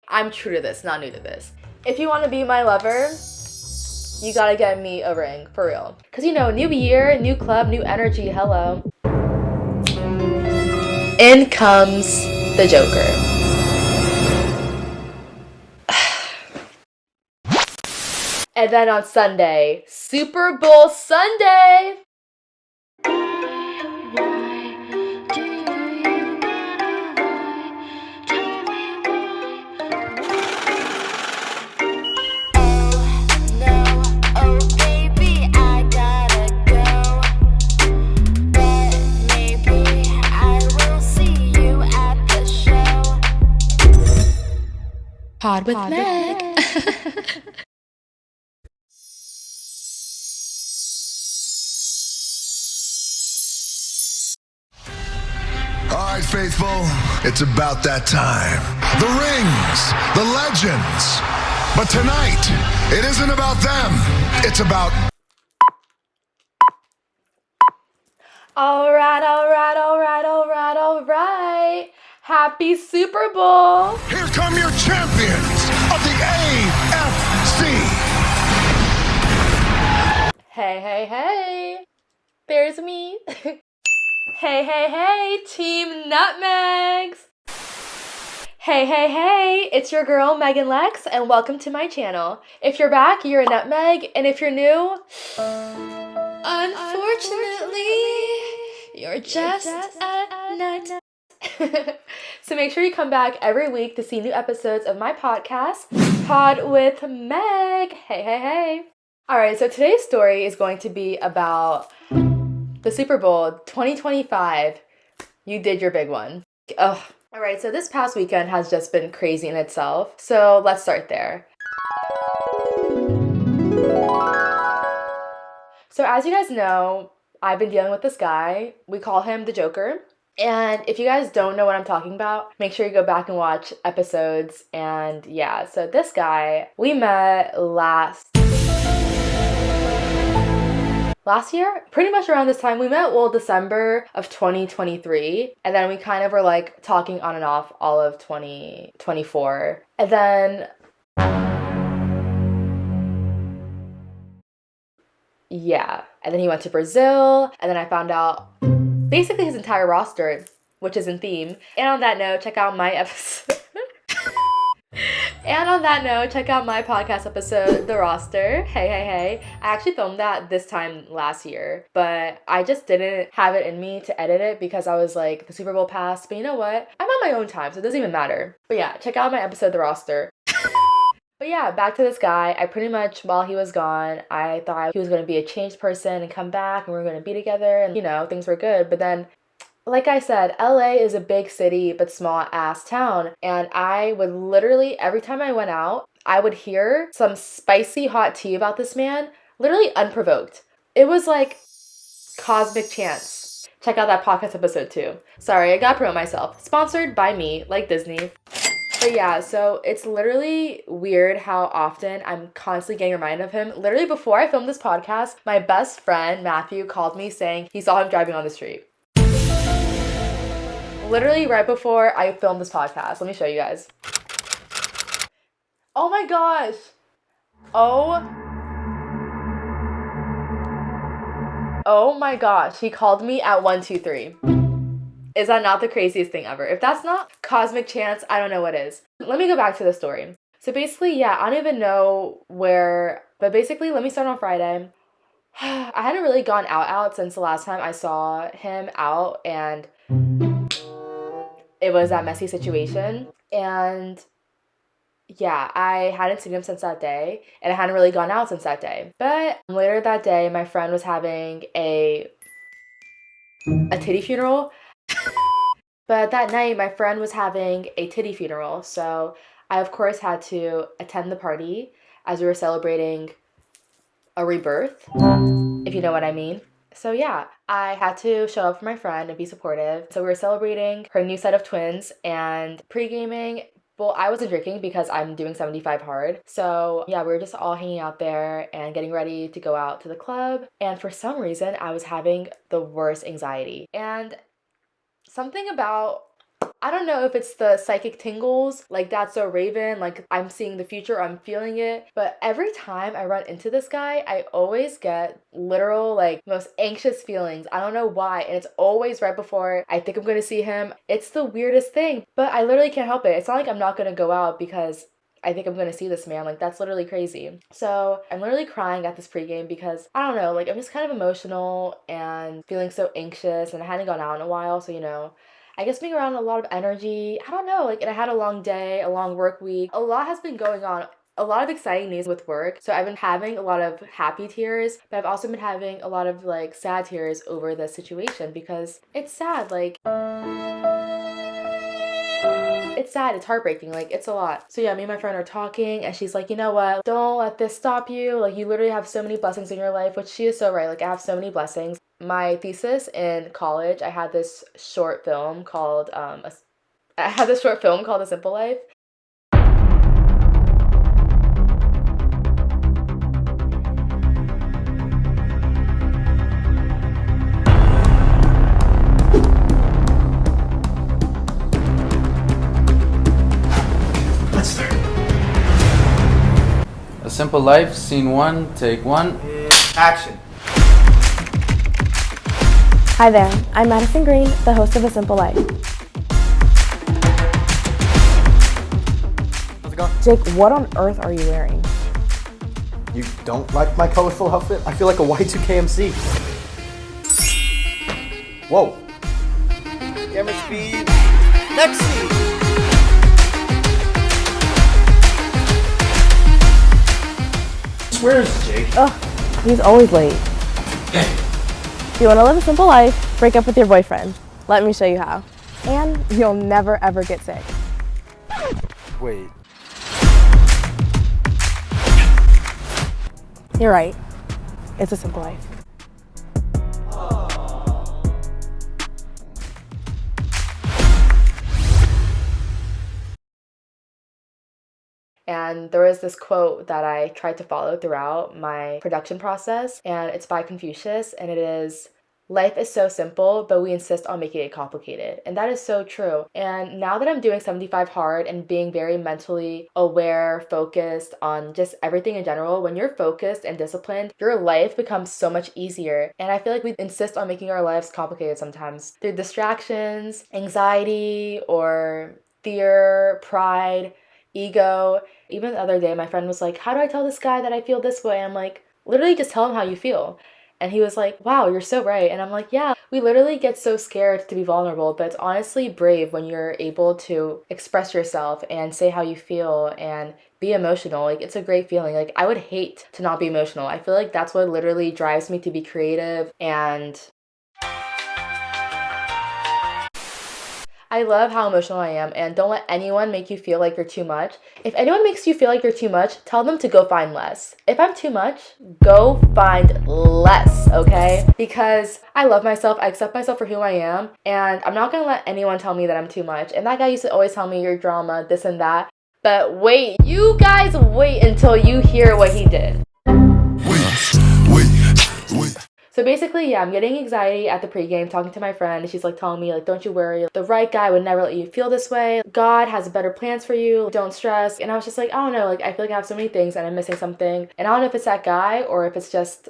I'm true to this, not new to this. If you want to be my lover, you gotta get me a ring, for real. Because, you know, new year, new club, new energy, hello. In comes the Joker. And then on Sunday, Super Bowl Sunday. Pod with Meg. All right, faithful, it's about that time. The rings, the legends. But tonight, it isn't about them. It's about... All right. Happy Super Bowl. Here come your champions of the AFC. Hey. There's me. Hey, Team Nutmegs. Hey, it's your girl, Meghane Lex, and welcome to my channel. If you're back, you're a nutmeg, and if you're new, unfortunately, you're just a nut. So make sure you come back every week to see new episodes of my podcast, Pod with Meg. Hey. Alright, so today's story is going to be about the Super Bowl 2025. You did your big one. Ugh. Alright, so this past weekend has just been crazy in itself. So let's start there. So as you guys know, I've been dealing with this guy. We call him the Joker. And if you guys don't know what I'm talking about, make sure you go back and watch episodes. And yeah, so this guy, we met last year, pretty much around this time. We met, December of 2023. And then we kind of were like talking on and off all of 2024. And then, yeah. And then he went to Brazil. And then I found out basically his entire roster, which is in theme. And on that note, check out my episode. And on that note, check out my podcast episode, The Roster. Hey. I actually filmed that this time last year, but I just didn't have it in me to edit it because I was like, the Super Bowl passed, but you know what? I'm on my own time, so it doesn't even matter. But yeah, check out my episode, The Roster. But yeah, back to this guy. I pretty much, while he was gone, I thought he was going to be a changed person and come back and we were going to be together and, you know, things were good. But then, like I said, LA is a big city but small ass town. And I would literally, every time I went out, I would hear some spicy hot tea about this man, literally unprovoked. It was like cosmic chance. Check out that podcast episode too. Sorry, I gotta promote myself. Sponsored by me, like Disney. But yeah, so it's literally weird how often I'm constantly getting reminded of him. Literally before I filmed this podcast, my best friend, Matthew, called me saying he saw him driving on the street. Literally right before I filmed this podcast. Let me show you guys. Oh my gosh. Oh my gosh. He called me at 123. Is that not the craziest thing ever? If that's not cosmic chance, I don't know what is. Let me go back to the story. So basically, yeah, I don't even know where, but basically, let me start on Friday. I hadn't really gone out since the last time I saw him out, and it was that messy situation. And yeah, I hadn't seen him since that day, and I hadn't really gone out since that day. But later that day, my friend was having a titty funeral. But that night, my friend was having a titty funeral, so I, of course, had to attend the party as we were celebrating a rebirth, if you know what I mean. So yeah, I had to show up for my friend and be supportive. So we were celebrating her new set of twins and pre-gaming. Well, I wasn't drinking because I'm doing 75 hard. So yeah, we were just all hanging out there and getting ready to go out to the club. And for some reason, I was having the worst anxiety. And something about I don't know if it's the psychic tingles, like that's so Raven, like I'm seeing the future, I'm feeling it. But every time I run into this guy, I always get literal, like, most anxious feelings. I don't know why. And it's always right before I think I'm going to see him. It's the weirdest thing, but I literally can't help it. It's not like I'm not going to go out because I think I'm gonna see this man. Like, that's literally crazy. So I'm literally crying at this pregame because I don't know, like, I'm just kind of emotional and feeling so anxious, and I hadn't gone out in a while, so I guess being around a lot of energy, I don't know, like, and I had a long day, a long work week. A lot has been going on. A lot of exciting news with work. So I've been having a lot of happy tears, but I've also been having a lot of, like, sad tears over the situation because it's sad. Like, it's sad, it's heartbreaking, like, it's a lot. So yeah, me and my friend are talking, and she's like, you know what, don't let this stop you. Like, you literally have so many blessings in your life, which she is so right. Like, I have so many blessings. My thesis in college, I had this short film called A Simple Life. Let's start. A Simple Life, scene 1, take 1. Action. Hi there, I'm Madison Green, the host of A Simple Life. How's it going? Jake, what on earth are you wearing? You don't like my colorful outfit? I feel like a Y2K MC. Whoa. Camera speed. Next scene. Where's Jake? Ugh, he's always late. If you want to live a simple life, break up with your boyfriend. Let me show you how. And you'll never ever get sick. Wait. You're right. It's a simple life. And there was this quote that I tried to follow throughout my production process, and it's by Confucius, and it is, "Life is so simple, but we insist on making it complicated." And that is so true. And now that I'm doing 75 hard and being very mentally aware, focused on just everything in general, when you're focused and disciplined, your life becomes so much easier. And I feel like we insist on making our lives complicated sometimes through distractions, anxiety, or fear, pride, ego. Even the other day, my friend was like, how do I tell this guy that I feel this way? I'm like, literally just tell him how you feel. And he was like, wow, you're so right. And I'm like, yeah, we literally get so scared to be vulnerable, but it's honestly brave when you're able to express yourself and say how you feel and be emotional. Like, it's a great feeling. Like, I would hate to not be emotional. I feel like that's what literally drives me to be creative, and I love how emotional I am, and don't let anyone make you feel like you're too much. If anyone makes you feel like you're too much, tell them to go find less. If I'm too much, go find less, okay? Because I love myself, I accept myself for who I am, and I'm not gonna let anyone tell me that I'm too much. And that guy used to always tell me, you're drama, this and that. But wait, you guys wait until you hear what he did. Wait. So basically, yeah, I'm getting anxiety at the pregame, talking to my friend, and she's like telling me, like, don't you worry, the right guy would never let you feel this way. God has better plans for you, don't stress. And I was just like, I don't know, like, I feel like I have so many things and I'm missing something. And I don't know if it's that guy or if it's just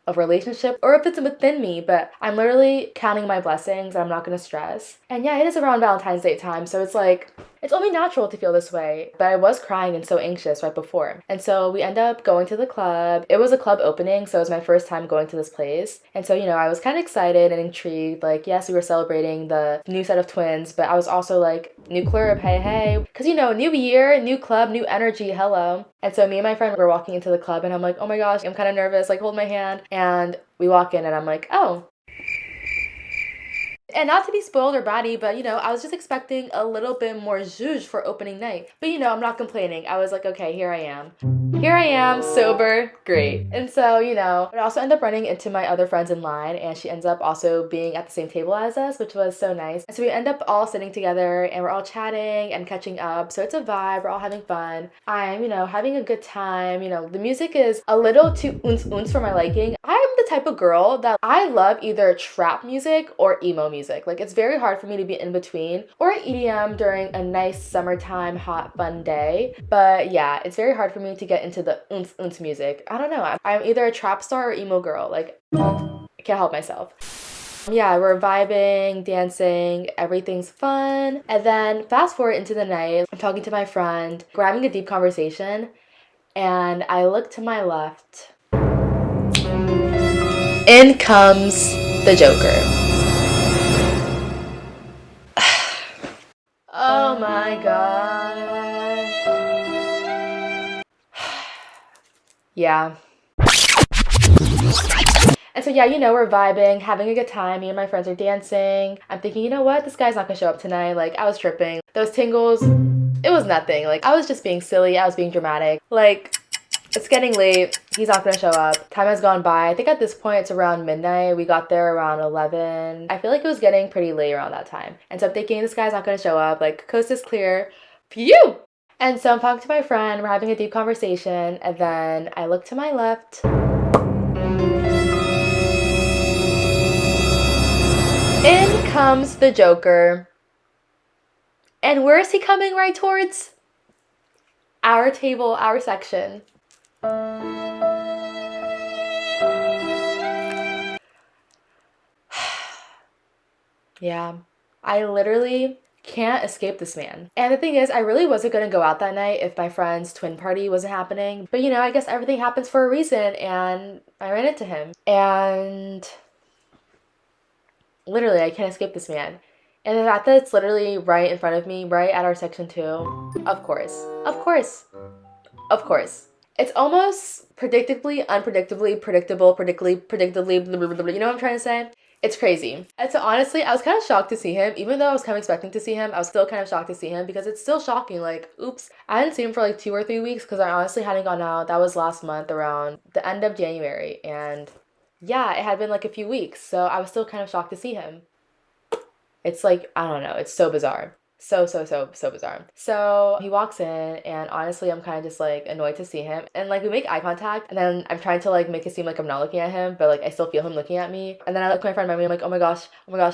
a relationship or if it's within me, but I'm literally counting my blessings and I'm not gonna stress. And yeah, it is around Valentine's Day time, so it's like, it's only natural to feel this way, but I was crying and so anxious right before. And so we end up going to the club. It was a club opening, so it was my first time going to this place. And so, I was kind of excited and intrigued. Like, yes, we were celebrating the new set of twins, but I was also like, new club, hey. Because, new year, new club, new energy, hello. And so me and my friend were walking into the club, and I'm like, oh my gosh, I'm kind of nervous, like, hold my hand. And we walk in, and I'm like, oh. And not to be spoiled or bratty, but, I was just expecting a little bit more zhuzh for opening night. But, I'm not complaining. I was like, okay, here I am. Here I am, sober, great. And so, I also end up running into my other friends in line, and she ends up also being at the same table as us, which was so nice. And so we end up all sitting together, and we're all chatting and catching up. So it's a vibe, we're all having fun. I'm, having a good time. The music is a little too oons for my liking. I'm the type of girl that I love either trap music or emo music. music. Like, it's very hard for me to be in between or EDM during a nice summertime hot fun day. But yeah, it's very hard for me to get into the oons music. I don't know. I'm either a trap star or emo girl. Like, I can't help myself. Yeah, we're vibing, dancing, everything's fun. And then fast forward into the night, I'm talking to my friend, we're having a deep conversation, and I look to my left. In comes the Joker. Oh my god. Yeah. And so yeah, you know, we're vibing, having a good time. Me and my friends are dancing. I'm thinking, you know what? This guy's not gonna show up tonight. Like, I was tripping. Those tingles, it was nothing. Like, I was just being silly. I was being dramatic. Like, it's getting late. He's not gonna show up. Time has gone by. I think at this point it's around midnight. We got there around 11. I feel like it was getting pretty late around that time. And so I'm thinking, this guy's not gonna show up. Like, coast is clear. Phew! And so I'm talking to my friend. We're having a deep conversation. And then I look to my left. In comes the Joker. And where is he coming right towards? Our table, our section. Yeah, I literally can't escape this man. And the thing is, I really wasn't gonna go out that night if my friend's twin party wasn't happening. But you know, I guess everything happens for a reason, and I ran into him. And literally, I can't escape this man. And the fact that it's literally right in front of me, right at our section 2, of course. Of course. Of course. It's almost predictably, unpredictably, predictably, blah, blah, blah, blah. You know what I'm trying to say? It's crazy. And so honestly, I was kind of shocked to see him. Even though I was kind of expecting to see him, I was still kind of shocked to see him because it's still shocking. Like, oops. I hadn't seen him for like 2 or 3 weeks because I honestly hadn't gone out. That was last month around the end of January. And yeah, it had been like a few weeks. So I was still kind of shocked to see him. It's like, I don't know. It's so bizarre. So bizarre. So he walks in and honestly, I'm kind of just like annoyed to see him. And like we make eye contact and then I'm trying to like make it seem like I'm not looking at him, but like I still feel him looking at me. And then I look at my friend Remy, I'm like, oh my gosh,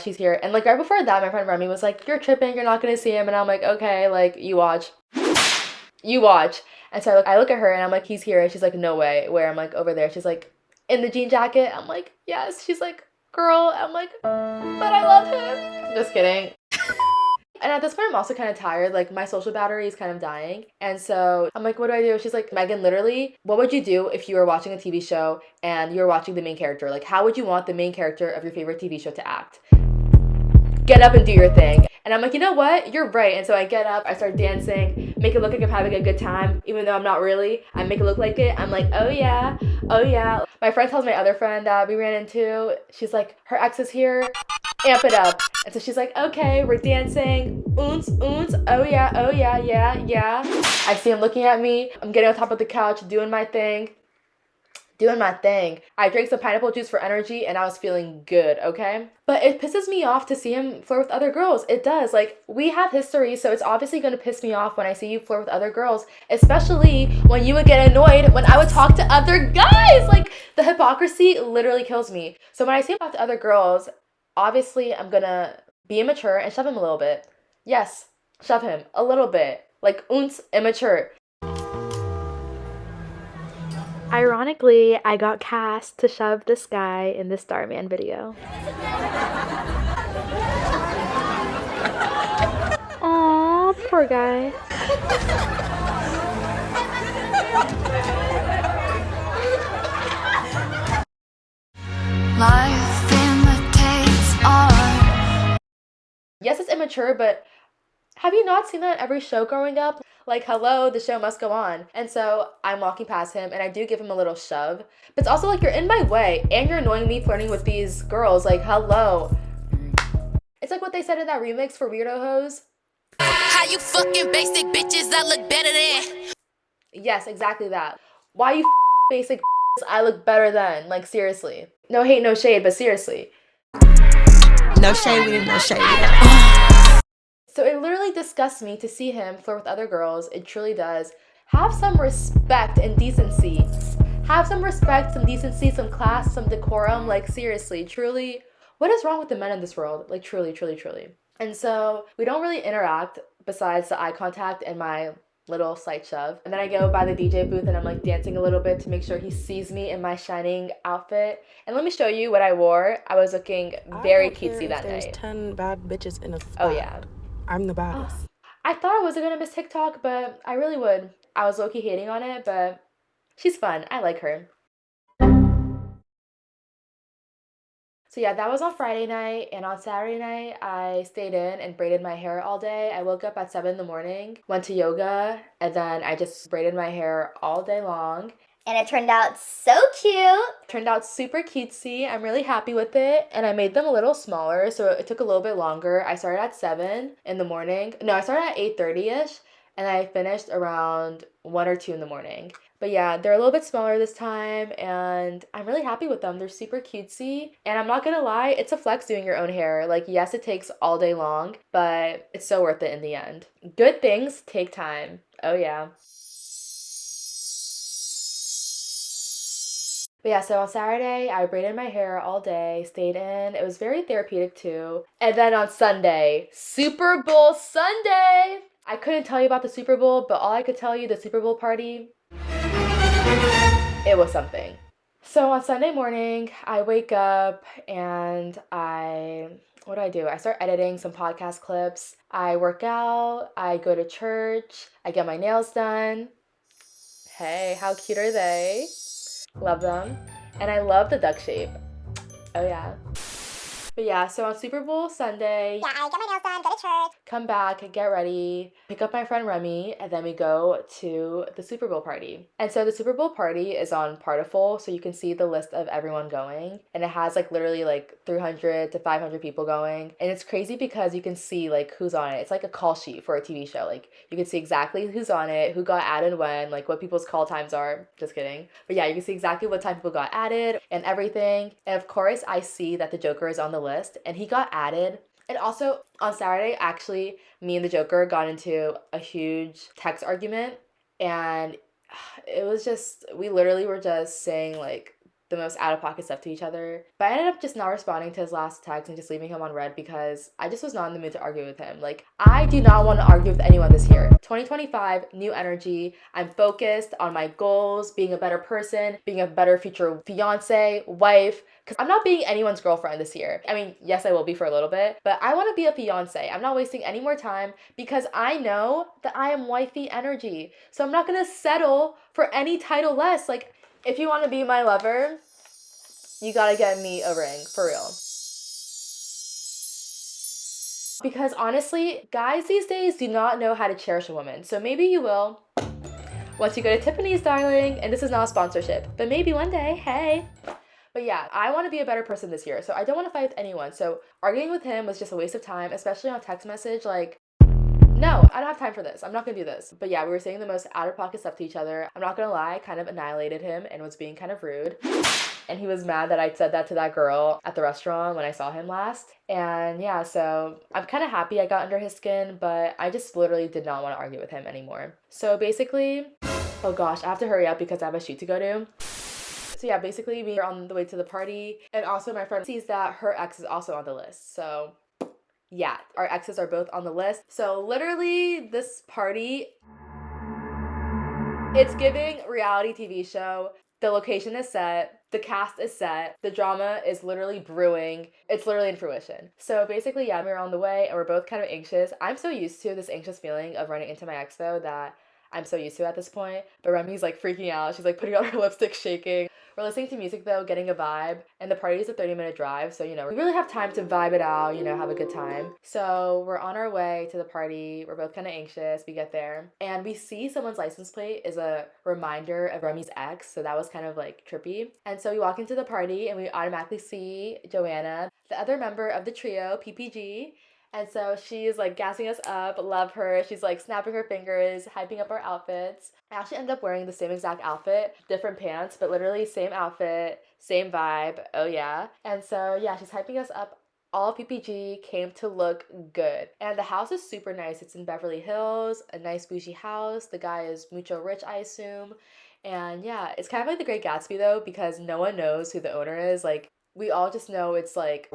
he's here. And like right before that, my friend Remy was like, you're tripping, you're not gonna see him. And I'm like, okay, like you watch. And so I look at her and I'm like, he's here. And she's like, no way. Where? I'm like, over there. She's like, in the jean jacket. I'm like, yes. She's like, girl. I'm like, but I love him. Just kidding. And at this point, I'm also kind of tired. Like, my social battery is kind of dying. And so I'm like, what do I do? She's like, Meghane, literally, what would you do if you were watching a TV show and you were watching the main character? Like, how would you want the main character of your favorite TV show to act? Get up and do your thing. And I'm like, you know what? You're right. And so I get up, I start dancing, make it look like I'm having a good time, even though I'm not really. I make it look like it. I'm like, oh yeah. My friend tells my other friend that we ran into, she's like, her ex is here, amp it up. And so she's like, okay, we're dancing, oons, oh yeah. I see him looking at me. I'm getting on top of the couch, doing my thing. I drank some pineapple juice for energy and I was feeling good, okay? But it pisses me off to see him flirt with other girls. It does. Like, we have history, so it's obviously going to piss me off when I see you flirt with other girls, especially when you would get annoyed when I would talk to other guys. Like, the hypocrisy literally kills me. So when I see him talk to other girls, obviously I'm going to be immature and shove him a little bit. Yes, shove him a little bit. Like, immature. Ironically, I got cast to shove this guy in this Starman video. Aw, poor guy. Life imitates art. Yes, it's immature, but have you not seen that in every show growing up? Like, hello, the show must go on. And so I'm walking past him and I do give him a little shove. But it's also like, you're in my way and you're annoying me flirting with these girls. Like, hello. It's like what they said in that remix for Weirdo Hoes. How you fucking basic bitches I look better than? Yes, exactly that. Why you basic I look better than? Like, seriously. No hate, no shade, but seriously. No shade, no shade. So it literally disgusts me to see him flirt with other girls. It truly does. Have some respect and decency. Have some respect, some decency, some class, some decorum. Like, seriously, truly, what is wrong with the men in this world? Like, truly, truly, truly. And so we don't really interact besides the eye contact and my little slight shove. And then I go by the DJ booth and I'm like dancing a little bit to make sure he sees me in my shining outfit. And let me show you what I wore. I was looking very cutesy that night. There's 10 bad bitches in a spot. Oh yeah. I'm the baddest. I thought I wasn't gonna miss TikTok, but I really would. I was low-key hating on it, but she's fun. I like her. So yeah, that was on Friday night, and on Saturday night, I stayed in and braided my hair all day. I woke up at 7 in the morning, went to yoga, and then I just braided my hair all day long. And it turned out so cute. Turned out super cutesy. I'm really happy with it. And I made them a little smaller, so it took a little bit longer. I started at 7 in the morning. No, I started at 8:30ish, and I finished around 1 or 2 in the morning. But yeah, they're a little bit smaller this time, and I'm really happy with them. They're super cutesy, and I'm not gonna lie, it's a flex doing your own hair. Like, yes, it takes all day long, but it's so worth it in the end. Good things take time. Oh yeah. But yeah, so on Saturday, I braided my hair all day, stayed in. It was very therapeutic too. And then on Sunday, Super Bowl Sunday! I couldn't tell you about the Super Bowl, but all I could tell you, the Super Bowl party, it was something. So on Sunday morning, I wake up and what do I do? I start editing some podcast clips. I work out, I go to church, I get my nails done. Hey, how cute are they? Love them. And I love the duck shape. Oh yeah. But yeah, so on Super Bowl Sunday, Yeah, I get my nails done, go to church. come back, get ready, pick up my friend Remy, and then we go to the Super Bowl party. And so the Super Bowl party is on Partiful, so you can see the list of everyone going. And it has like literally like 300 to 500 people going. And it's crazy because you can see like who's on it. It's like a call sheet for a TV show. Like you can see exactly who's on it, who got added when, like what people's call times are. Just kidding. But yeah, you can see exactly what time people got added and everything. And of course, I see that the Joker is on the list and he got added. And also on Saturday, actually, me and the Joker got into a huge text argument, and it was just, we literally were just saying like the most out-of-pocket stuff to each other. But I ended up just not responding to his last text and just leaving him on red because I just was not in the mood to argue with him. Like, I do not want to argue with anyone this year. 2025, new energy. I'm focused on my goals, being a better person, being a better future fiance, wife, because I'm not being anyone's girlfriend this year. I mean, yes, I will be for a little bit, but I want to be a fiance. I'm not wasting any more time because I know that I am wifey energy. So I'm not going to settle for any title less. Like, if you want to be my lover, you got to get me a ring, for real. Because honestly, guys these days do not know how to cherish a woman. So maybe you will once you go to Tiffany's, darling. And this is not a sponsorship, but maybe one day, hey. But yeah, I want to be a better person this year, so I don't want to fight with anyone. So arguing with him was just a waste of time, especially on text message. Like, no, I don't have time for this. I'm not gonna do this. But yeah, we were saying the most out-of-pocket stuff to each other. I'm not gonna lie, I kind of annihilated him and was being kind of rude. And he was mad that I said that to that girl at the restaurant when I saw him last. And yeah, so I'm kind of happy I got under his skin, but I just literally did not want to argue with him anymore. So basically, oh gosh, I have to hurry up because I have a shoot to go to. So yeah, basically we are on the way to the party, and also my friend sees that her ex is also on the list. So yeah, our exes are both on the list. So literally this party, it's giving reality TV show. The location is set, the cast is set, the drama is literally brewing. It's literally in fruition. So basically, yeah, we're on the way and we're both kind of anxious. I'm so used to this anxious feeling of running into my ex though that I'm so used to at this point. But Remy's like freaking out. She's like putting on her lipstick, shaking. We're listening to music though, getting a vibe, and the party is a 30-minute drive, so, you know, we really have time to vibe it out, you know, have a good time. So we're on our way to the party. We're both kind of anxious. We get there, and we see someone's license plate is a reminder of Remy's ex, so that was kind of like trippy. And so we walk into the party, and we automatically see Joanna, the other member of the trio, PPG. And so she's like gassing us up, love her. She's like snapping her fingers, hyping up our outfits. I actually ended up wearing the same exact outfit, different pants, but literally same outfit, same vibe. Oh yeah. And so yeah, she's hyping us up. All PPG came to look good. And the house is super nice. It's in Beverly Hills, a nice bougie house. The guy is mucho rich, I assume. And yeah, it's kind of like The Great Gatsby though, because no one knows who the owner is. Like, we all just know it's like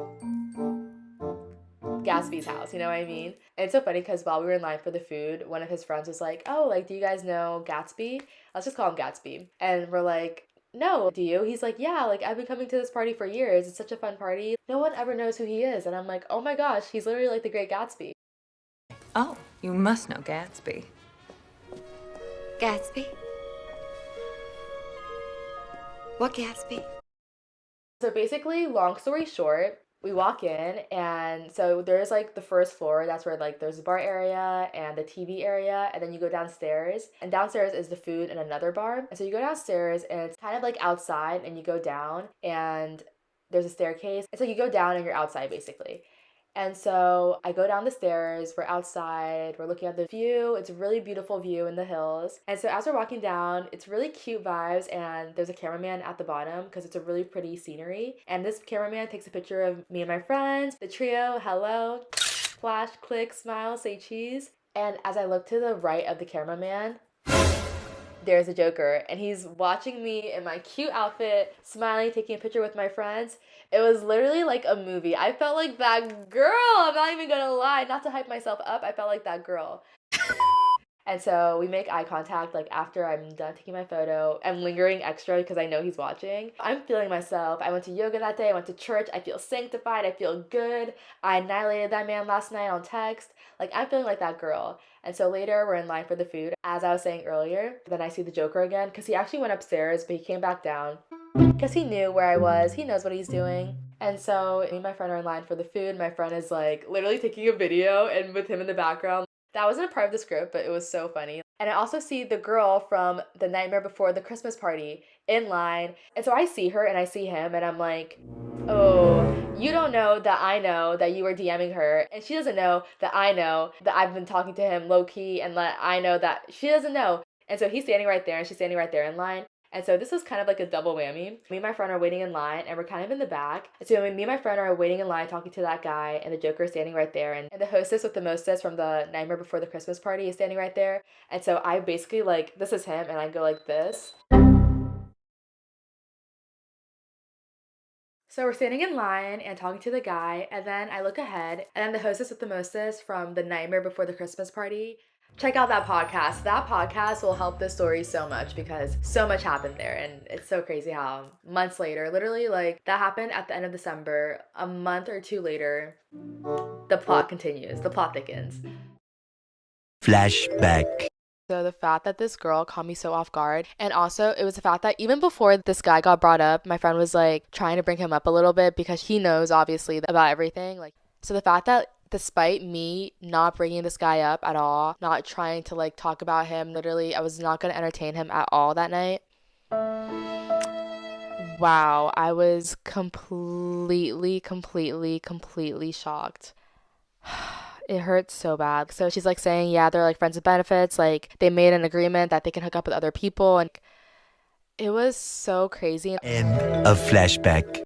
Gatsby's house, you know what I mean? And it's so funny because while we were in line for the food, one of his friends was like, oh, like, do you guys know Gatsby? Let's just call him Gatsby. And we're like, no, do you? He's like, yeah, like, I've been coming to this party for years. It's such a fun party. No one ever knows who he is. And I'm like, oh my gosh, he's literally like the Great Gatsby. Oh, you must know Gatsby. Gatsby? What Gatsby? So basically, long story short, we walk in, and so there's like the first floor, that's where like there's a bar area and the TV area, and then you go downstairs, and downstairs is the food and another bar. And so you go downstairs, and it's kind of like outside, and you go down, and there's a staircase. And so you go down and you're outside basically. And so I go down the stairs, we're outside, we're looking at the view. It's a really beautiful view in the hills. And so as we're walking down, it's really cute vibes, and there's a cameraman at the bottom because it's a really pretty scenery. And this cameraman takes a picture of me and my friends, the trio, hello, flash, click, smile, say cheese. And as I look to the right of the cameraman, there's a Joker, and he's watching me in my cute outfit, smiling, taking a picture with my friends. It was literally like a movie. I felt like that girl. I'm not even gonna lie. Not to hype myself up, I felt like that girl. And so we make eye contact like after I'm done taking my photo. I'm lingering extra because I know he's watching. I'm feeling myself. I went to yoga that day. I went to church. I feel sanctified. I feel good. I annihilated that man last night on text. Like, I'm feeling like that girl. And so later we're in line for the food. As I was saying earlier, then I see the Joker again because he actually went upstairs, but he came back down because he knew where I was. He knows what he's doing. And so me and my friend are in line for the food. My friend is like literally taking a video and with him in the background. That wasn't a part of the script, but it was so funny. And I also see the girl from The Nightmare Before the Christmas Party in line. And so I see her and I see him and I'm like, oh, you don't know that you were DMing her. And she doesn't know that I know that I've been talking to him low key and that I know that she doesn't know. And so he's standing right there and she's standing right there in line. And so this was kind of like a double whammy. Me and my friend are waiting in line and we're kind of in the back. So me and my friend are waiting in line talking to that guy and the Joker is standing right there. And the hostess with the mostess from The Nightmare Before the Christmas Party is standing right there. And so I basically like, this is him and I go like this. So we're standing in line and talking to the guy, and then I look ahead, and then the hostess with the mostess from The Nightmare Before the Christmas Party. Check out that podcast. That podcast will help this story so much because so much happened there, and it's so crazy how months later, literally like that happened at the end of December, a month or two later, the plot continues, the plot thickens. Flashback. So the fact that this girl caught me so off guard, and also it was the fact that even before this guy got brought up, my friend was like trying to bring him up a little bit because he knows obviously about everything. Like, so the fact that despite me not bringing this guy up at all, not trying to like talk about him, literally I was not going to entertain him at all that night. Wow, I was completely shocked. It hurts so bad. So she's like saying, yeah, they're like friends with benefits. Like they made an agreement that they can hook up with other people. And it was so crazy. End of flashback.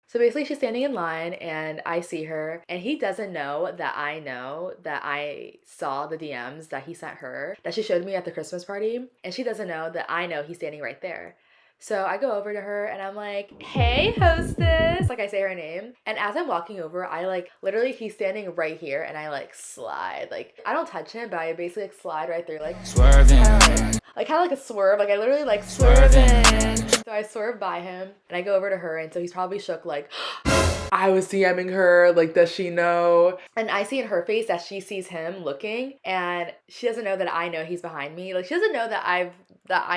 So basically she's standing in line and I see her and he doesn't know that I saw the DMs that he sent her, that she showed me at the Christmas party. And she doesn't know that I know he's standing right there. So I go over to her and I'm like, hey, hostess. Like I say her name. And as I'm walking over, I like, literally he's standing right here and I like slide. Like I don't touch him, but I basically like slide right through, like swerving. Like kind of like a swerve. Like I literally like swerving. So I swerve by him and I go over to her. And so he's probably shook like, I was DMing her. Like, does she know? And I see in her face that she sees him looking and she doesn't know that I know he's behind me. Like she doesn't know that I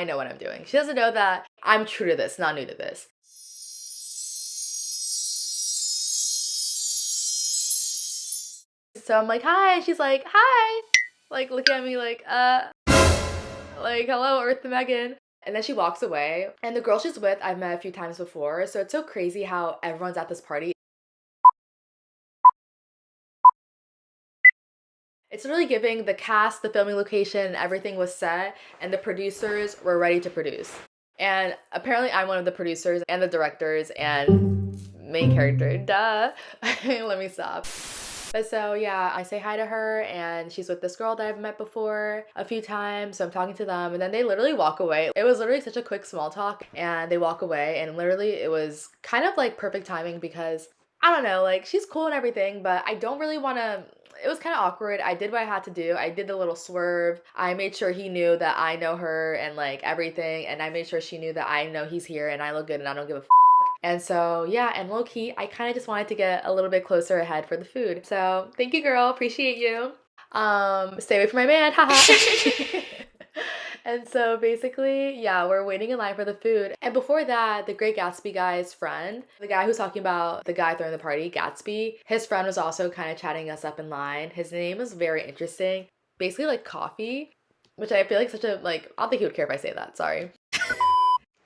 know what I'm doing. She doesn't know that I'm true to this, not new to this. So I'm like, hi. And she's like, hi. Like, look at me like hello, Earth to Meghane. And then she walks away. And the girl she's with, I've met a few times before. So it's so crazy how everyone's at this party. It's really giving the cast, the filming location, and everything was set, and the producers were ready to produce. And apparently I'm one of the producers and the directors and main character, duh. Let me stop. But so yeah, I say hi to her and she's with this girl that I've met before a few times. So I'm talking to them and then they literally walk away. It was literally such a quick small talk and they walk away and literally it was kind of like perfect timing because I don't know, like she's cool and everything, but I don't really want to. It was kind of awkward. I did what I had to do. I did the little swerve. I made sure he knew that I know her and like everything. And I made sure she knew that I know he's here and I look good and I don't give a f. And so yeah, and low key, I kind of just wanted to get a little bit closer ahead for the food. So thank you, girl. Appreciate you. Stay away from my man. Haha. And so basically, yeah, we're waiting in line for the food. And before that, the Great Gatsby guy's friend, the guy who's talking about the guy throwing the party, Gatsby, his friend was also kind of chatting us up in line. His name was very interesting. Basically like coffee, which I feel like such a, like, I don't think he would care if I say that, sorry.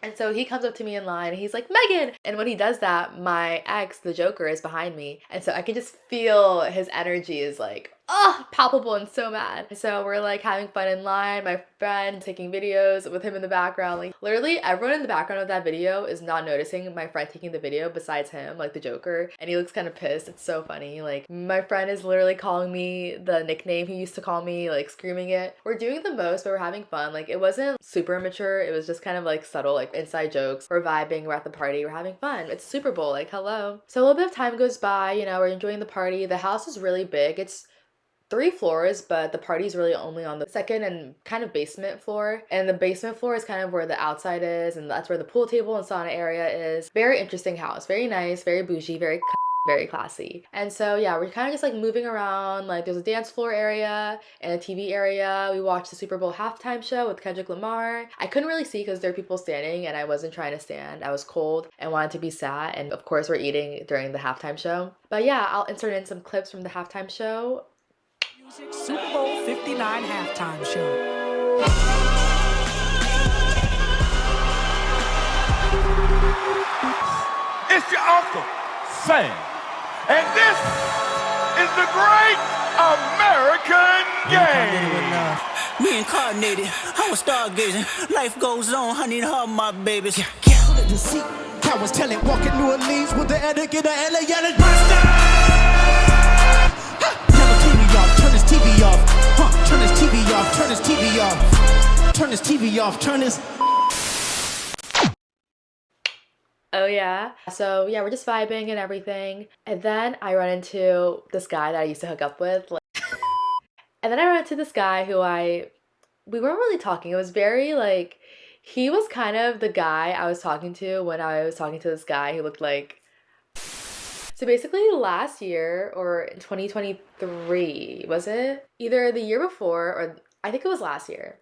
And so he comes up to me in line and he's like, Megan! And when he does that, my ex, the Joker, is behind me. And so I can just feel his energy is like, oh, palpable and so mad. So we're like having fun in line, my friend taking videos with him in the background. Like literally everyone in the background of that video is not noticing my friend taking the video besides him, like the Joker. And he looks kind of pissed. It's so funny. Like my friend is literally calling me the nickname he used to call me, like screaming it. We're doing the most, but we're having fun. Like it wasn't super mature. It was just kind of like subtle, like inside jokes. We're vibing, we're at the party, we're having fun. It's Super Bowl, like hello. So a little bit of time goes by, you know, we're enjoying the party. The house is really big. It's 3 floors, but the party's really only on the second and kind of basement floor. And the basement floor is kind of where the outside is, and that's where the pool table and sauna area is. Very interesting house, very nice, very bougie, very classy. And so yeah, we're kind of just like moving around. Like there's a dance floor area and a TV area. We watched the Super Bowl halftime show with Kendrick Lamar. I couldn't really see because there were people standing and I wasn't trying to stand. I was cold and wanted to be sat. And of course we're eating during the halftime show. But yeah, I'll insert in some clips from the halftime show. Super Bowl 59 halftime show. It's your uncle, Sam. And this is the great American game. Reincarnated, I was stargazing. Life goes on, honey, and her, my babies. I was telling, walking New Orleans with the etiquette of LA, yelling, Buster! Turn his TV off, turn his TV off, turn his TV off, turn his TV off, turn his... Oh yeah. So yeah, we're just vibing and everything. And then I run into this guy that I used to hook up with. And then I run into this guy who we weren't really talking. It was very like, he was kind of the guy I was talking to when I was talking to this guy who looked like... So basically last year, or in 2023, was it? Either the year before, or I think it was last year.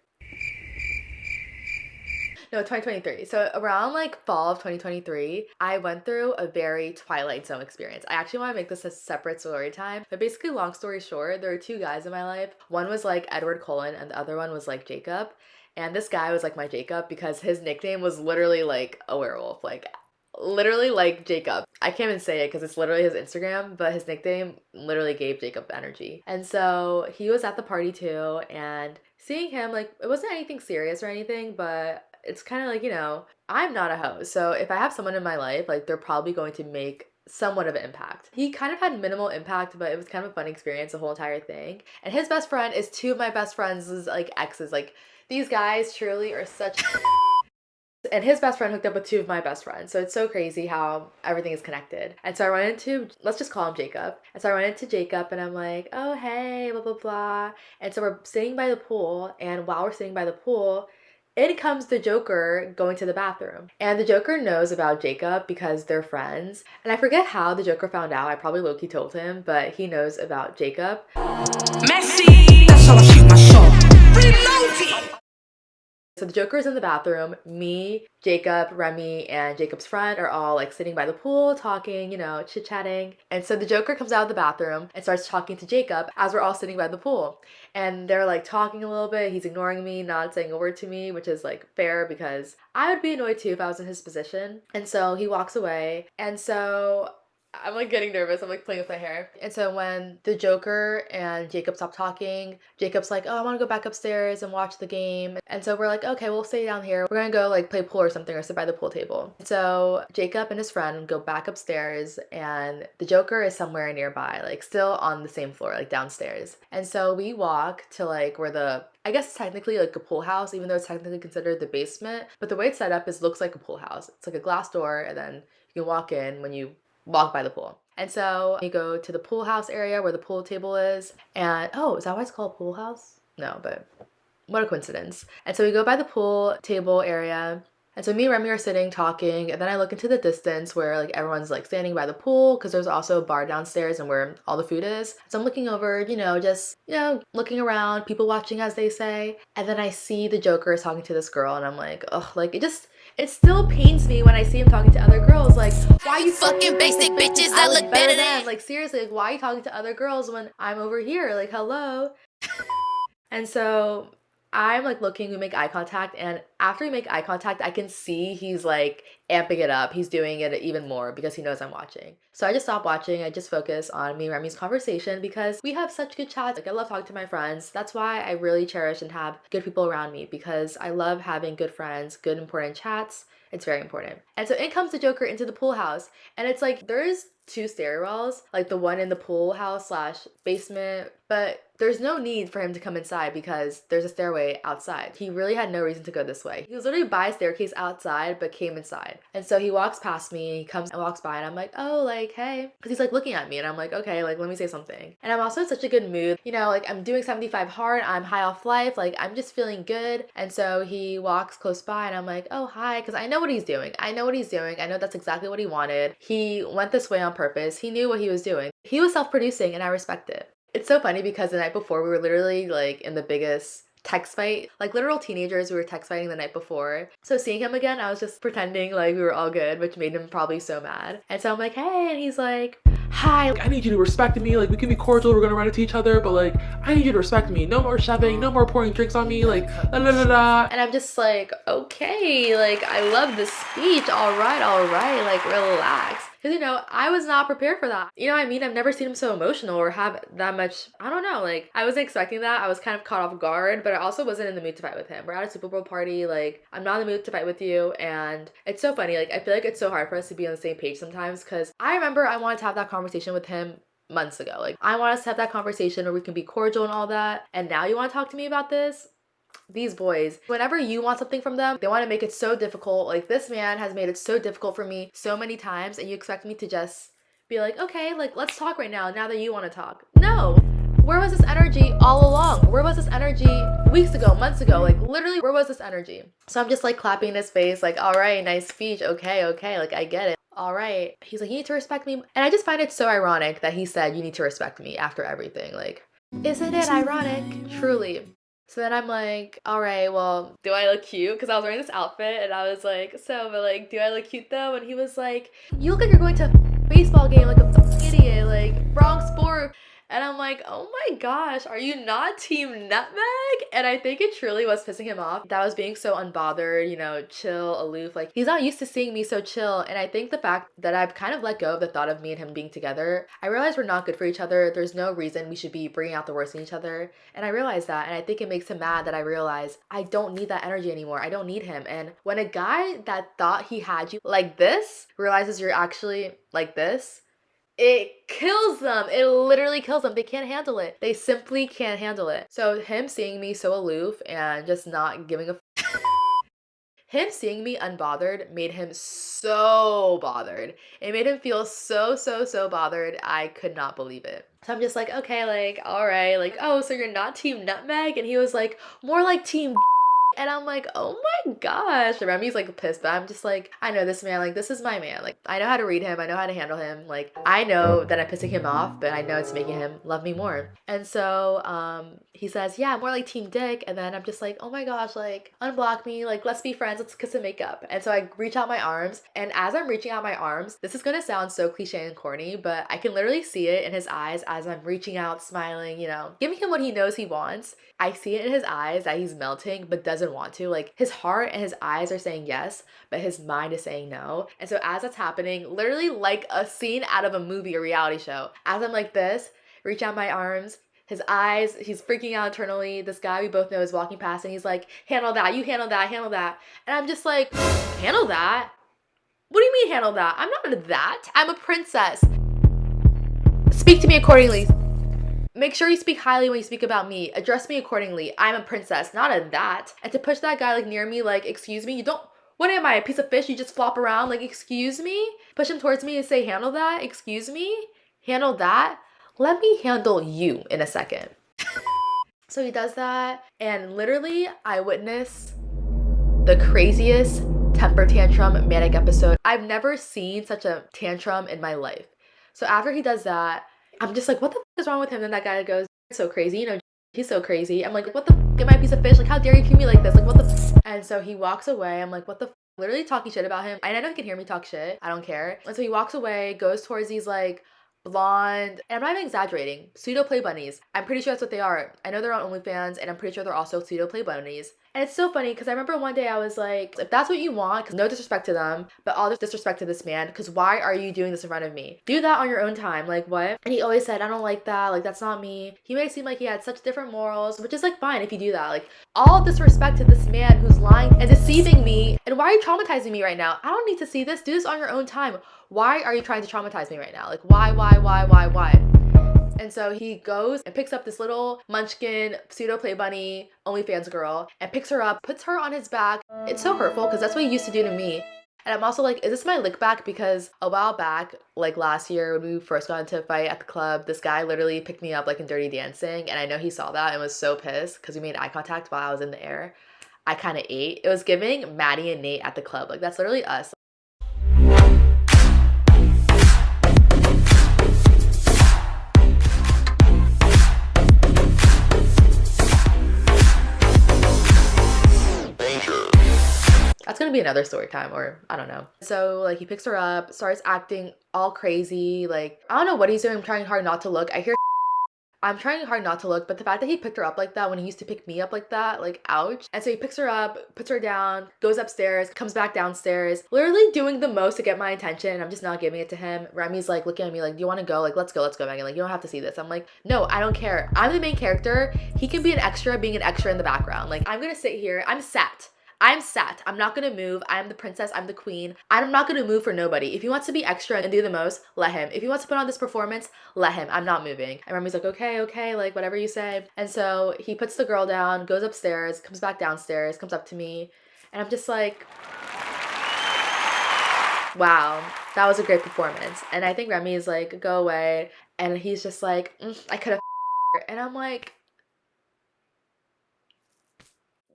No, 2023. So around like fall of 2023, I went through a very Twilight Zone experience. I actually want to make this a separate story time. But basically, long story short, there were 2 guys in my life. One was like Edward Cullen and the other one was like Jacob. And this guy was like my Jacob because his nickname was literally like a werewolf. Like literally like Jacob. I can't even say it because it's literally his Instagram, but his nickname literally gave Jacob energy. And so he was at the party too, and seeing him, like, it wasn't anything serious or anything, but it's kind of like, you know, I'm not a host. So if I have someone in my life, like, they're probably going to make somewhat of an impact. He kind of had minimal impact, but it was kind of a fun experience, the whole entire thing. And his best friend is 2 of my best friends' like exes. Like, these guys truly are such... And his best friend hooked up with 2 of my best friends. So it's so crazy how everything is connected. And so I run into, let's just call him Jacob. And so I run into Jacob and I'm like, oh, hey, blah, blah, blah. And so we're sitting by the pool. And while we're sitting by the pool, in comes the Joker going to the bathroom. And the Joker knows about Jacob because they're friends. And I forget how the Joker found out. I probably low-key told him, but he knows about Jacob. Messi! That's how I shoot my shot. Reloading! So the Joker is in the bathroom. Me, Jacob, Remy, and Jacob's friend are all like sitting by the pool talking, you know, chit-chatting. And so the Joker comes out of the bathroom and starts talking to Jacob as we're all sitting by the pool. And they're like talking a little bit. He's ignoring me, not saying a word to me, which is like fair because I would be annoyed too if I was in his position. And so he walks away. And so I'm like getting nervous. I'm like playing with my hair. And so when the Joker and Jacob stop talking, Jacob's like, oh, I want to go back upstairs and watch the game. And so we're like, okay, we'll stay down here. We're gonna go like play pool or something or sit by the pool table. So Jacob and his friend go back upstairs and the Joker is somewhere nearby, like still on the same floor, like downstairs. And so we walk to like where I guess it's technically like a pool house, even though it's technically considered the basement. But the way it's set up is looks like a pool house. It's like a glass door and then you can walk in when you walk by the pool. And so you go to the pool house area where the pool table is. And oh, is that why it's called pool house? No, but what a coincidence. And so we go by the pool table area. And so me and Remy are sitting talking, and then I look into the distance where like everyone's like standing by the pool because there's also a bar downstairs and where all the food is. So I'm looking over, just looking around, people watching as they say. And then I see the Joker is talking to this girl and I'm like, oh, like it still pains me when I see him talking to other girls. Like, why you fucking basic bitches I that look better than? Like, seriously, like, why are you talking to other girls when I'm over here? Like, hello? And so I'm like looking, we make eye contact, and after we make eye contact, I can see he's like amping it up. He's doing it even more because he knows I'm watching. So I just stop watching. I just focus on me and Remy's conversation because we have such good chats. Like, I love talking to my friends. That's why I really cherish and have good people around me, because I love having good friends, good important chats. It's very important. And so in comes the Joker into the pool house, and it's like there's 2 stairwells, like the one in the pool house / basement, but there's no need for him to come inside because there's a stairway outside. He really had no reason to go this way. He was literally by a staircase outside but came inside. And so he walks past me, he comes and walks by, and I'm like, oh, like, hey. Because he's like looking at me and I'm like, okay, like, let me say something. And I'm also in such a good mood. Like, I'm doing 75 hard, I'm high off life, like, I'm just feeling good. And so he walks close by and I'm like, oh, hi, because I know what he's doing. I know that's exactly what he wanted. He went this way on purpose. He knew what he was doing. He was self-producing and I respect it. It's so funny because the night before we were literally like in the biggest text fight, like literal teenagers. We were text fighting the night before. So seeing him again, I was just pretending like we were all good, which made him probably so mad. And so I'm like, hey, and he's like, hi. I need you to respect me. Like, we can be cordial, we're gonna run into each other, but like, I need you to respect me. No more shoving, no more pouring drinks on me, like, la la la la. And I'm just like, okay, like, I love this speech. All right, like, relax. Because, I was not prepared for that. I've never seen him so emotional or have that much, I don't know, like, I wasn't expecting that. I was kind of caught off guard, but I also wasn't in the mood to fight with him. We're at a Super Bowl party, like, I'm not in the mood to fight with you, and it's so funny, like, I feel like it's so hard for us to be on the same page sometimes, because I remember I wanted to have that conversation with him months ago. Like, I want us to have that conversation where we can be cordial and all that, and now you want to talk to me about this? These boys, whenever you want something from them, they want to make it so difficult. Like, this man has made it so difficult for me so many times, and you expect me to just be like, okay, like, let's talk right now that you want to talk. No. Where was this energy all along? Where was this energy weeks ago, months ago? Like, literally, where was this energy? So I'm just like clapping in his face, like, all right, nice speech. Okay, like, I get it. All right. He's like, you need to respect me. And I just find it so ironic that he said, you need to respect me after everything. Like, isn't it ironic? Truly. So then I'm like, all right, well, do I look cute? Because I was wearing this outfit and I was like, but like, do I look cute though? And he was like, you look like you're going to a baseball game like a idiot, like, wrong sport. And I'm like, oh my gosh, are you not Team Nutmeg? And I think it truly was pissing him off that I was being so unbothered, chill, aloof. Like, he's not used to seeing me so chill. And I think the fact that I've kind of let go of the thought of me and him being together, I realize we're not good for each other. There's no reason we should be bringing out the worst in each other. And I realize that. And I think it makes him mad that I realize I don't need that energy anymore. I don't need him. And when a guy that thought he had you like this realizes you're actually like this, it kills them. It literally kills them. They can't handle it. They simply can't handle it. So him seeing me so aloof and just not giving a him seeing me unbothered made him so bothered. It made him feel so bothered. I could not believe it. So I'm just like, okay, like, all right, like, oh, so you're not Team Nutmeg? And he was like, more like Team. And I'm like, oh my gosh. Remy's like pissed, but I'm just like, I know this man, like, this is my man. Like, I know how to read him. I know how to handle him. Like, I know that I'm pissing him off, but I know it's making him love me more. And so he says, yeah, more like Team Dick. And then I'm just like, oh my gosh, like, unblock me. Like, let's be friends. Let's kiss and make up. And so I reach out my arms. And as I'm reaching out my arms, this is going to sound so cliche and corny, but I can literally see it in his eyes as I'm reaching out, smiling, giving him what he knows he wants. I see it in his eyes that he's melting, but doesn't doesn't want to. Like his heart and his eyes are saying yes, but his mind is saying no. And so as that's happening, literally like a scene out of a movie or reality show, as I'm like this, reach out my arms, his eyes, he's freaking out internally. This guy we both know is walking past and he's like, handle that, you handle that, handle that. And I'm just like, handle that? What do you mean handle that? I'm not that. I'm a princess. Speak to me accordingly. Make sure you speak highly when you speak about me. Address me accordingly. I'm a princess, not a that. And to push that guy like near me, like, excuse me, you don't, what am I, a piece of fish? You just flop around, like, excuse me? Push him towards me and say, handle that, excuse me? Handle that? Let me handle you in a second. So he does that, and literally I witness the craziest temper tantrum manic episode. I've never seen such a tantrum in my life. So after he does that, I'm just like, what the f is wrong with him? Then that guy goes, so crazy, you know, he's so crazy. I'm like, what the f am I a piece of fish? Like, how dare you treat me like this? Like, what the f? And so he walks away. I'm like, what the f? Literally talking shit about him. And I know he can hear me talk shit. I don't care. And so he walks away, goes towards these like blonde, and I'm not even exaggerating, pseudo play bunnies. I'm pretty sure that's what they are. I know they're on OnlyFans, and I'm pretty sure they're also pseudo play bunnies. And it's so funny because I remember one day I was like, if that's what you want, because no disrespect to them, but all this disrespect to this man, because why are you doing this in front of me? Do that on your own time, like what? And he always said, I don't like that, like that's not me. He made it seem like he had such different morals, which is like fine if you do that. Like all disrespect to this man who's lying and deceiving me. And why are you traumatizing me right now? I don't need to see this. Do this on your own time. Why are you trying to traumatize me right now? Like why? And so he goes and picks up this little munchkin pseudo play bunny OnlyFans girl and picks her up, puts her on his back. It's so hurtful because that's what he used to do to me. And I'm also like, is this my lick back? Because a while back, like last year when we first got into a fight at the club, this guy literally picked me up like in Dirty Dancing. And I know he saw that and was so pissed because we made eye contact while I was in the air. I kind of ate. It was giving Maddie and Nate at the club. Like that's literally us. That's gonna be another story time, or I don't know. So like he picks her up, starts acting all crazy. Like I don't know what he's doing. I'm trying hard not to look. I'm trying hard not to look, but the fact that he picked her up like that when he used to pick me up like that, like ouch. And so he picks her up, puts her down, goes upstairs, comes back downstairs, literally doing the most to get my attention. I'm just not giving it to him. Remy's like looking at me like, do you want to go? Like, let's go, Meghane. Like, you don't have to see this. I'm like, no, I don't care. I'm the main character. He can be an extra, being an extra in the background. Like, I'm gonna sit here. I'm sat. I'm not gonna move. I'm the princess. I'm the queen. I'm not gonna move for nobody. If he wants to be extra and do the most, let him. If he wants to put on this performance, let him. I'm not moving. And Remy's like, okay, like whatever you say. And so he puts the girl down, goes upstairs, comes back downstairs, comes up to me, and I'm just like, wow, that was a great performance. And I think Remy is like, go away. And he's just like, I could have and I'm like,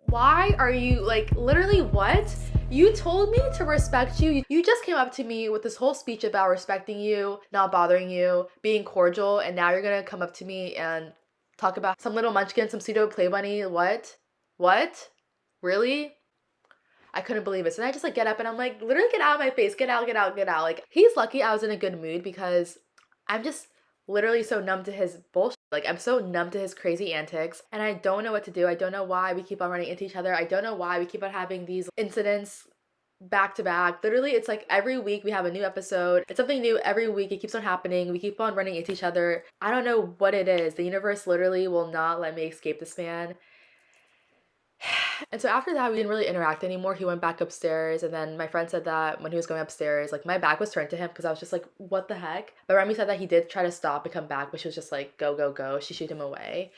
why are you like, literally what? You told me to respect you. You just came up to me with this whole speech about respecting you, not bothering you, being cordial, and now you're gonna come up to me and talk about some little munchkin, some pseudo play bunny. What? Really? I couldn't believe it. So then I just like get up and I'm like, literally get out of my face. Get out. Like he's lucky I was in a good mood because I'm just literally so numb to his bullshit. Like I'm so numb to his crazy antics and I don't know what to do. I don't know why we keep on running into each other. I don't know why we keep on having these incidents back to back. Literally, it's like every week we have a new episode. It's something new every week. It keeps on happening. We keep on running into each other. I don't know what it is. The universe literally will not let me escape this man. And so after that, we didn't really interact anymore. He went back upstairs, and then my friend said that when he was going upstairs, like my back was turned to him because I was just like, what the heck? But Remy said that he did try to stop and come back, but she was just like, go. She shooed him away,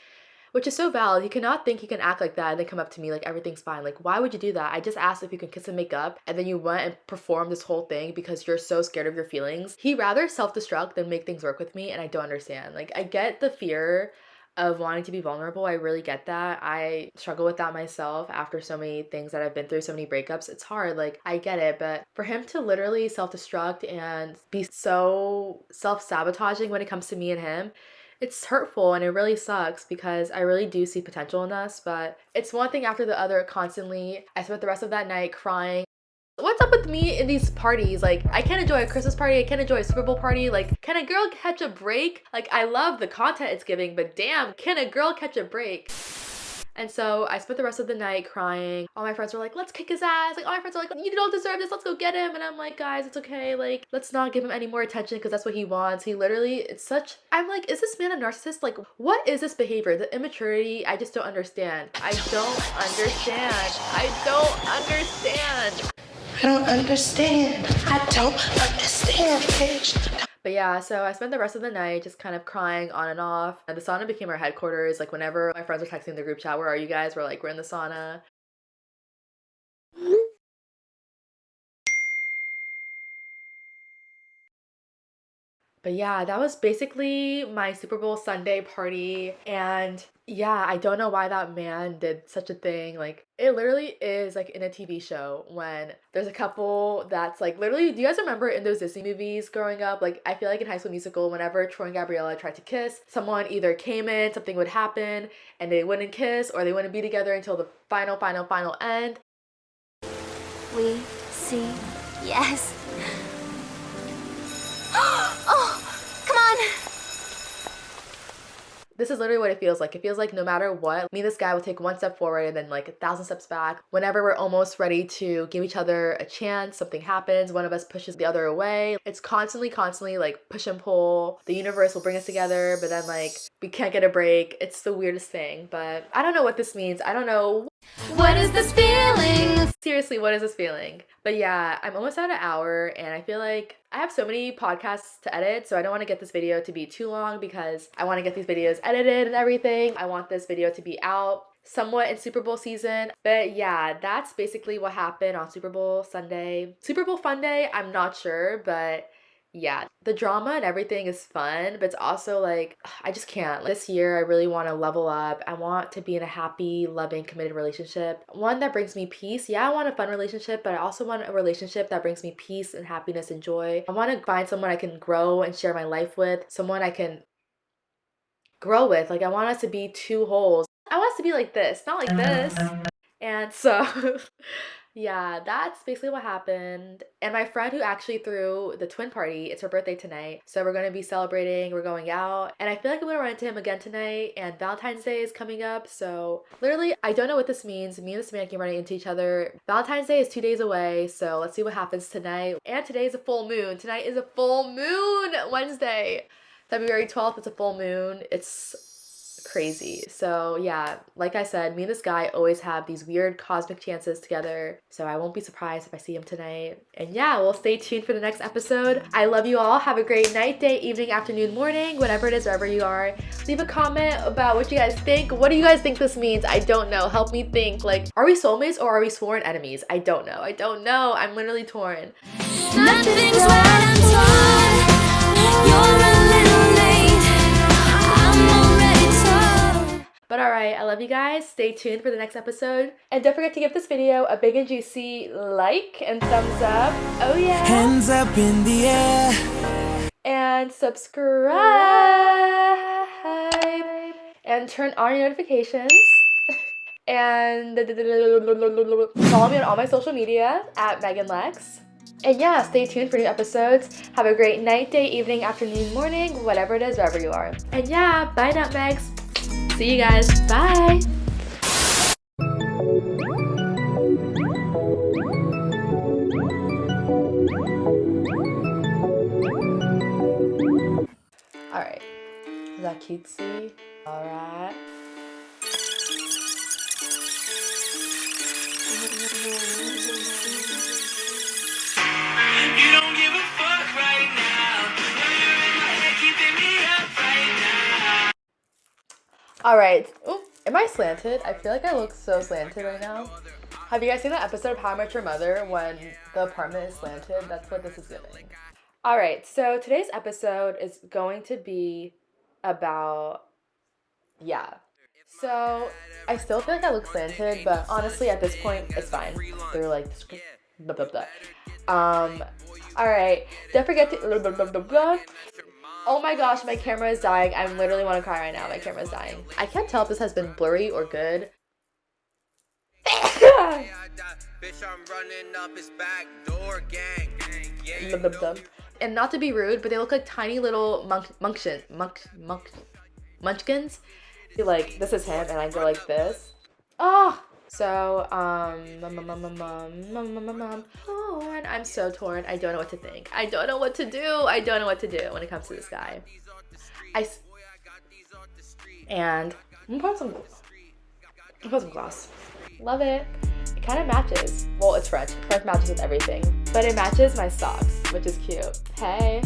which is so valid. He cannot think he can act like that and then come up to me like everything's fine. Like, why would you do that? I just asked if you can kiss and make up, and then you went and performed this whole thing because you're so scared of your feelings. He rather self-destruct than make things work with me, and I don't understand. Like, I get the fear of wanting to be vulnerable. I really get that. I struggle with that myself after so many things that I've been through, so many breakups. It's hard, like I get it, but for him to literally self-destruct and be so self-sabotaging when it comes to me and him, it's hurtful and it really sucks because I really do see potential in us, but it's one thing after the other constantly. I spent the rest of that night crying. What's up with me in these parties? Like, I can't enjoy a Christmas party. I can't enjoy a Super Bowl party. Like, can a girl catch a break? Like, I love the content it's giving, but damn, can a girl catch a break? And so I spent the rest of the night crying. All my friends were like, let's kick his ass. Like, all my friends were like, you don't deserve this, let's go get him. And I'm like, guys, it's okay. Like, let's not give him any more attention because that's what he wants. He literally, it's such, I'm like, is this man a narcissist? Like, what is this behavior? The immaturity, I just don't understand. I don't understand. I don't understand. I don't understand. I don't understand, bitch. But yeah, so I spent the rest of the night just kind of crying on and off. And the sauna became our headquarters. Like, whenever my friends were texting the group chat, where are you guys? We're like, we're in the sauna. But yeah, that was basically my Super Bowl Sunday party. And yeah, I don't know why that man did such a thing. Like, it literally is like in a TV show when there's a couple that's like, literally, do you guys remember in those Disney movies growing up? Like, I feel like in High School Musical, whenever Troy and Gabriella tried to kiss, someone either came in, something would happen, and they wouldn't kiss, or they wouldn't be together until the final end. We see yes. Oh, come on. This is literally what it feels like. It feels like no matter what, me and this guy will take one step forward and then like 1,000 steps back. Whenever we're almost ready to give each other a chance, something happens, one of us pushes the other away. It's constantly like push and pull. The universe will bring us together, but then like we can't get a break. It's the weirdest thing, but I don't know what this means. I don't know. What is this feeling? Seriously, what is this feeling? But yeah, I'm almost at an hour and I feel like I have so many podcasts to edit, so I don't want to get this video to be too long because I want to get these videos edited and everything. I want this video to be out somewhat in Super Bowl season. But yeah, that's basically what happened on Super Bowl Sunday. Super Bowl Funday, I'm not sure, but yeah, the drama and everything is fun, but it's also like, I just can't. This year, I really want to level up. I want to be in a happy, loving, committed relationship. One that brings me peace. Yeah, I want a fun relationship, but I also want a relationship that brings me peace and happiness and joy. I want to find someone I can grow and share my life with, someone I can grow with. Like, I want us to be two wholes. I want us to be like this, not like this. And so... yeah, that's basically what happened. And my friend who actually threw the twin party, it's her birthday tonight. So we're going to be celebrating, we're going out. And I feel like I'm going to run into him again tonight. And Valentine's Day is coming up. So literally, I don't know what this means. Me and this man keep running into each other. Valentine's Day is 2 days away. So let's see what happens tonight. And today is a full moon. Tonight is a full moon, Wednesday. February 12th, it's a full moon. It's crazy. So yeah, like I said, me and this guy always have these weird cosmic chances together, so I won't be surprised if I see him tonight. And yeah, we'll stay tuned for the next episode. I love you all. Have a great night, day, evening, afternoon, morning, whatever it is, wherever you are. Leave a comment about what you guys think. What do you guys think this means? I don't know. Help me think. Like, are we soulmates or are we sworn enemies? I don't know. I'm literally torn. Nothing's what I'm told. You're a little late. I'm already told. But alright, I love you guys. Stay tuned for the next episode. And don't forget to give this video a big and juicy like and thumbs up. Oh yeah. Hands up in the air. And subscribe. And turn on your notifications. And follow me on all my social media at Meghane Lex. And yeah, stay tuned for new episodes. Have a great night, day, evening, afternoon, morning, whatever it is, wherever you are. And yeah, bye nutmegs. See you guys. Bye. Alright. Is that cutesy? Alright. You don't give a fuck right now. You're in my head, keeping me up right now. Alright. Ooh, am I slanted? I feel like I look so slanted right now. Have you guys seen that episode of How I Met Your Mother when the apartment is slanted? That's what this is giving. Alright, so today's episode is going to be about... yeah. So, I still feel like I look slanted, but honestly at this point, it's fine. They're like... blah, blah, blah. Alright, don't forget to... blah, blah, blah, blah. Oh my gosh, my camera is dying. I literally want to cry right now. My camera is dying. I can't tell if this has been blurry or good. And not to be rude, but they look like tiny little munchkins. Like, this is him, and I go like this. Oh, so, torn. I'm so torn. I don't know what to think. I don't know what to do. I don't know what to do when it comes to this guy. And I'm gonna put some gloss. Love it. It kind of matches. Well, it's French. French matches with everything. But it matches my socks, which is cute. Hey.